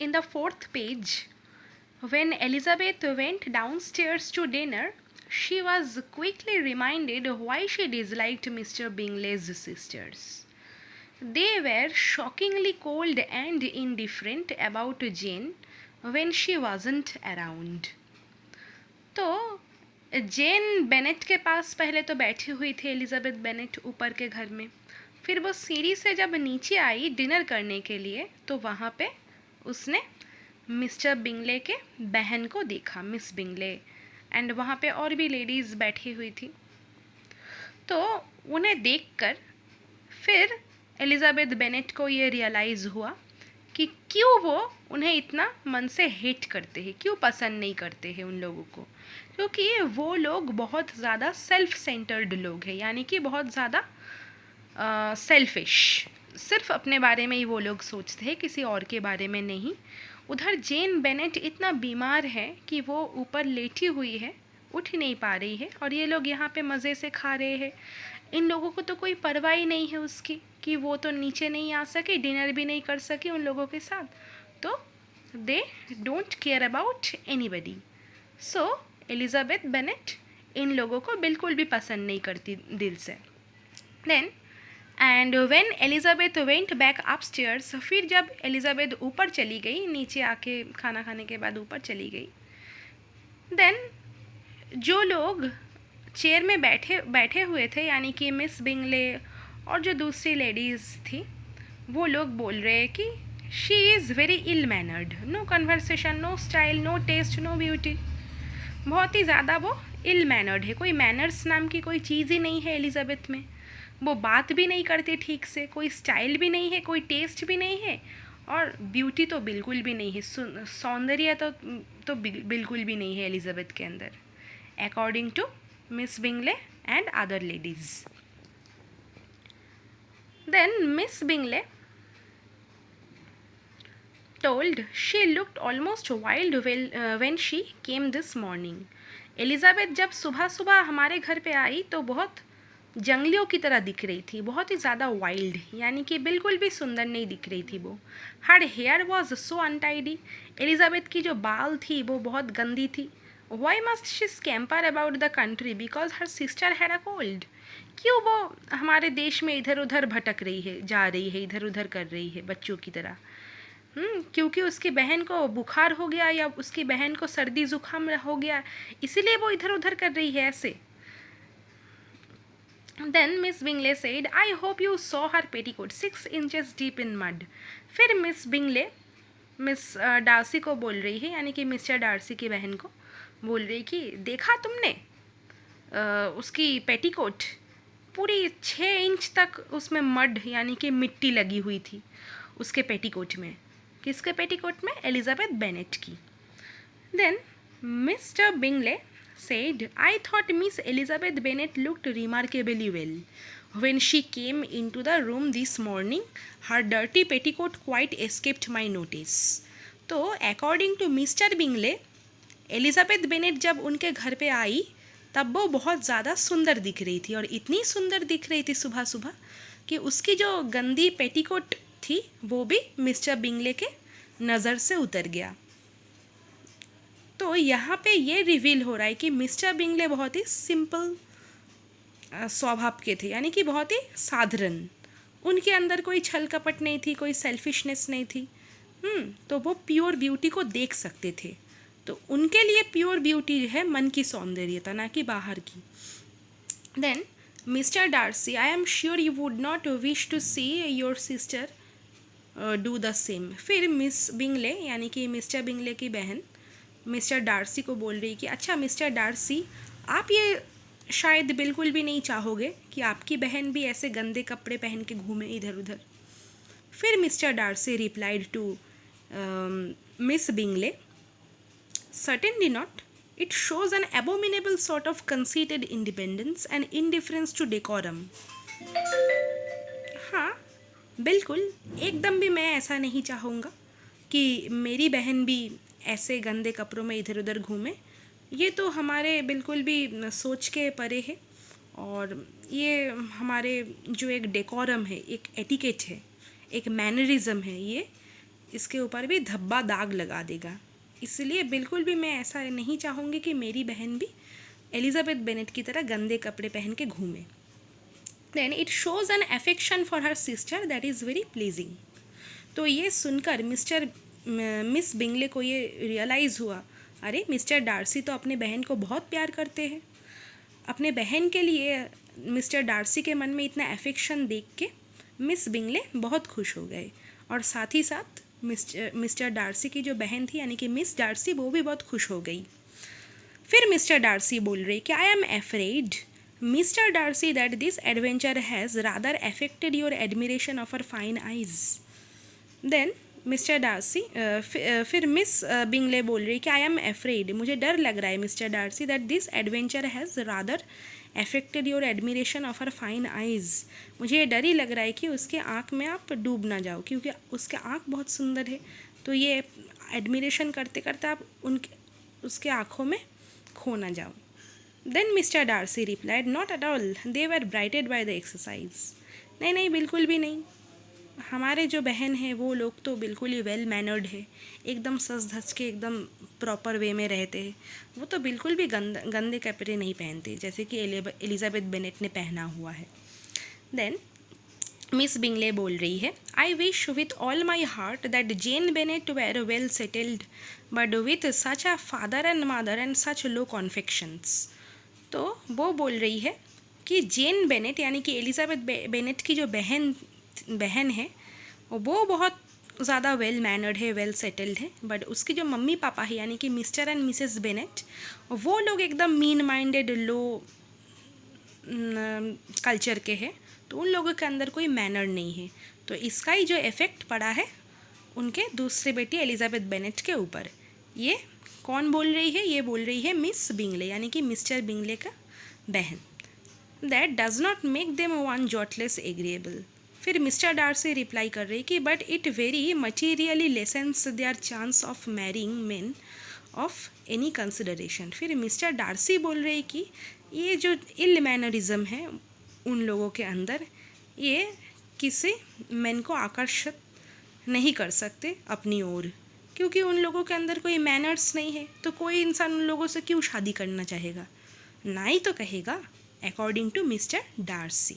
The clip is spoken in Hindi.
in the fourth page, when Elizabeth went downstairs to dinner, she was quickly reminded why she disliked Mr. Bingley's sisters. They were shockingly cold and indifferent about Jane when she wasn't around. तो जेन बेनेट के पास पहले तो बैठी हुई थी एलिजाबेथ बेनेट ऊपर के घर में, फिर वो सीढ़ी से जब नीचे आई डिनर करने के लिए तो वहाँ पे उसने मिस्टर बिंगले के बहन को देखा, मिस बिंगले, एंड वहाँ पे और भी लेडीज़ बैठी हुई थी। तो उन्हें देखकर फिर एलिजाबेथ बेनेट को ये रियलाइज़ हुआ कि क्यों वो उन्हें इतना मन से हेट करते हैं, क्यों पसंद नहीं करते हैं उन लोगों को, क्योंकि वो लोग बहुत ज़्यादा सेल्फ सेंटर्ड लोग हैं, यानी कि बहुत ज़्यादा सेल्फिश, सिर्फ अपने बारे में ही वो लोग सोचते हैं, किसी और के बारे में नहीं। उधर जेन बेनेट इतना बीमार है कि वो ऊपर लेटी हुई है, उठ नहीं पा रही है, और ये लोग यहाँ पे मज़े से खा रहे हैं। इन लोगों को तो कोई परवाह ही नहीं है उसकी कि वो तो नीचे नहीं आ सके, डिनर भी नहीं कर सके उन लोगों के साथ, तो they don't care about anybody. So Elizabeth Bennet इन लोगों को बिल्कुल भी पसंद नहीं करती दिल से। Then and when Elizabeth went back upstairs, फिर जब एलिजाबेथ ऊपर चली गई, नीचे आके खाना खाने के बाद ऊपर चली गई, देन जो लोग चेयर में बैठे हुए थे, यानी कि मिस बिंगले और जो दूसरी लेडीज़ थी, वो लोग बोल रहे हैं कि she is very ill mannered, no conversation, no style, no taste, no beauty. बहुत ही ज़्यादा वो इल मैनर्ड है, कोई मैनर्स नाम की कोई चीज़ ही नहीं है एलिजाबेथ में। वो बात भी नहीं करती ठीक से, कोई स्टाइल भी नहीं है, कोई टेस्ट भी नहीं है, और ब्यूटी तो बिल्कुल भी नहीं है, सौंदर्य तो बिल्कुल भी नहीं है एलिजाबेथ के अंदर, according to Miss Bingley and other ladies. Then Miss Bingley told she looked almost wild when she came this morning. Elizabeth जब सुबह सुबह हमारे घर पे आई तो बहुत जंगलियों की तरह दिख रही थी, बहुत ही ज़्यादा वाइल्ड, यानी कि बिल्कुल भी सुंदर नहीं दिख रही थी वो। Her hair was so untidy, Elizabeth की जो बाल थी वो बहुत गंदी थी। Why must she scamper about the country because her sister had a cold, क्यों वो हमारे देश में इधर उधर भटक रही है, जा रही है, इधर उधर कर रही है बच्चों की तरह। क्योंकि उसकी बहन को बुखार हो गया या उसकी बहन को सर्दी जुकाम हो गया, इसीलिए वो इधर उधर कर रही है ऐसे। Then Miss Bingley said I hope you saw her petticoat 6 inches deep in mud. फिर मिस बिंगले मिस डार्सी को बोल रही है, यानी कि मिस्टर डार्सी की बहन को बोल रही कि देखा तुमने उसकी पेटीकोट, पूरी 6 इंच तक उसमें मड यानी कि मिट्टी लगी हुई थी उसके पेटीकोट में। किसके पेटीकोट में? एलिजाबेथ बेनेट की। Then Mister Bingley said, I thought Miss Elizabeth Bennet looked remarkably well. When she came into the room this morning, her dirty petticoat quite escaped my notice. तो according to Mr. Bingley, Elizabeth Bennet जब उनके घर पे आई तब वो बहुत ज़्यादा सुंदर दिख रही थी, और इतनी सुंदर दिख रही थी सुबह सुबह कि उसकी जो गंदी पेटीकोट थी वो भी मिस्टर बिंगले के नज़र से उतर गया। तो यहाँ पे ये रिवील हो रहा है कि मिस्टर बिंगले बहुत ही सिंपल स्वभाव के थे, यानी कि बहुत ही साधारण, उनके अंदर कोई छल कपट नहीं थी, कोई सेल्फिशनेस नहीं थी। तो वो प्योर ब्यूटी को देख सकते थे, तो उनके लिए प्योर ब्यूटी है मन की सौंदर्यता, ना कि बाहर की। Then mister Darcy, I am sure you would not wish to see your sister do the same. फिर मिस बिंगले यानी कि मिस्टर बिंगले की बहन मिस्टर डार्सी को बोल रही कि अच्छा मिस्टर डार्सी, आप ये शायद बिल्कुल भी नहीं चाहोगे कि आपकी बहन भी ऐसे गंदे कपड़े पहन के घूमे इधर उधर। फिर mister Darcy replied to Miss Bingley, certainly not. It shows an abominable sort of conceited independence and indifference to decorum. हाँ बिल्कुल, एकदम भी मैं ऐसा नहीं चाहूँगा कि मेरी बहन भी ऐसे गंदे कपड़ों में इधर उधर घूमे। ये तो हमारे बिल्कुल भी सोच के परे है, और ये हमारे जो एक डेकोरम है, एक एटिकेट है, एक मैनरिज्म है, ये इसके ऊपर भी धब्बा दाग लगा देगा। इसलिए बिल्कुल भी मैं ऐसा नहीं चाहूँगी कि मेरी बहन भी एलिजाबेथ बेनेट की तरह गंदे कपड़े पहन के घूमे। Then it shows an affection for her sister that is very pleasing. तो ये सुनकर मिस बिंगले को ये रियलाइज़ हुआ, अरे मिस्टर डार्सी तो अपने बहन को बहुत प्यार करते हैं। अपने बहन के लिए मिस्टर डार्सी के मन में इतना अफेक्शन देख के मिस बिंगले बहुत खुश हो गए, और साथ ही साथ मिस्टर डार्सी की जो बहन थी यानी कि मिस डार्सी, वो भी बहुत खुश हो गई। फिर मिस्टर डार्सी बोल रहे कि I am afraid Mister Darcy that this adventure has rather affected your admiration of her fine eyes. Then mister Darcy फिर मिस बिंगले बोल रही कि आई एम एफ्रेड, मुझे डर लग रहा है Mister Darcy that this adventure has rather affected your admiration of her fine eyes. मुझे डर ही लग रहा है कि उसके आँख में आप डूब ना जाओ, क्योंकि उसके आँख बहुत सुंदर है, तो ये एडमिरेशन करते करते आप उसके आँखों में खो ना जाओ। Then mister Darcy replied not at all, they were brightened by the exercise. नहीं नहीं, बिल्कुल भी नहीं, हमारे जो बहन हैं वो लोग तो बिल्कुल ही वेल मैनर्ड है, एकदम सज धज के एकदम प्रॉपर वे में रहते हैं। वो तो बिल्कुल भी गंदे कपड़े नहीं पहनते जैसे कि एलिजाबेथ बेनेट ने पहना हुआ है। देन मिस बिंगले बोल रही है, I wish with all my heart that Jane Bennet were well settled, but with such a father and mother and such low connections. तो वो बोल रही है कि जेन बेनेट यानी कि एलिजाबेथ बेनेट की जो बहन है वो बहुत ज़्यादा वेल मैनर्ड है, वेल सेटल्ड है, बट उसकी जो मम्मी पापा है यानी कि मिस्टर एंड मिसेस बेनेट, वो लोग एकदम मीन माइंडेड, लो कल्चर के हैं, तो उन लोगों के अंदर कोई मैनर नहीं है। तो इसका ही जो इफ़ेक्ट पड़ा है उनके दूसरे बेटी एलिजाबेथ बेनेट के ऊपर। ये कौन बोल रही है? ये बोल रही है मिस बिंगले यानी कि मिस्टर बिंगले का बहन। That does not make them one jot less agreeable. फिर मिस्टर डार्सी रिप्लाई कर रही कि but it very materially lessens their chance of marrying men of any consideration. फिर मिस्टर डार्सी बोल रहे कि ये जो इल मैनरिज्म है उन लोगों के अंदर, ये किसी मैन को आकर्षित नहीं कर सकते अपनी ओर, क्योंकि उन लोगों के अंदर कोई मैनर्स नहीं है, तो कोई इंसान उन लोगों से क्यों शादी करना चाहेगा, ना ही तो कहेगा, अकॉर्डिंग टू मिस्टर डार्सी।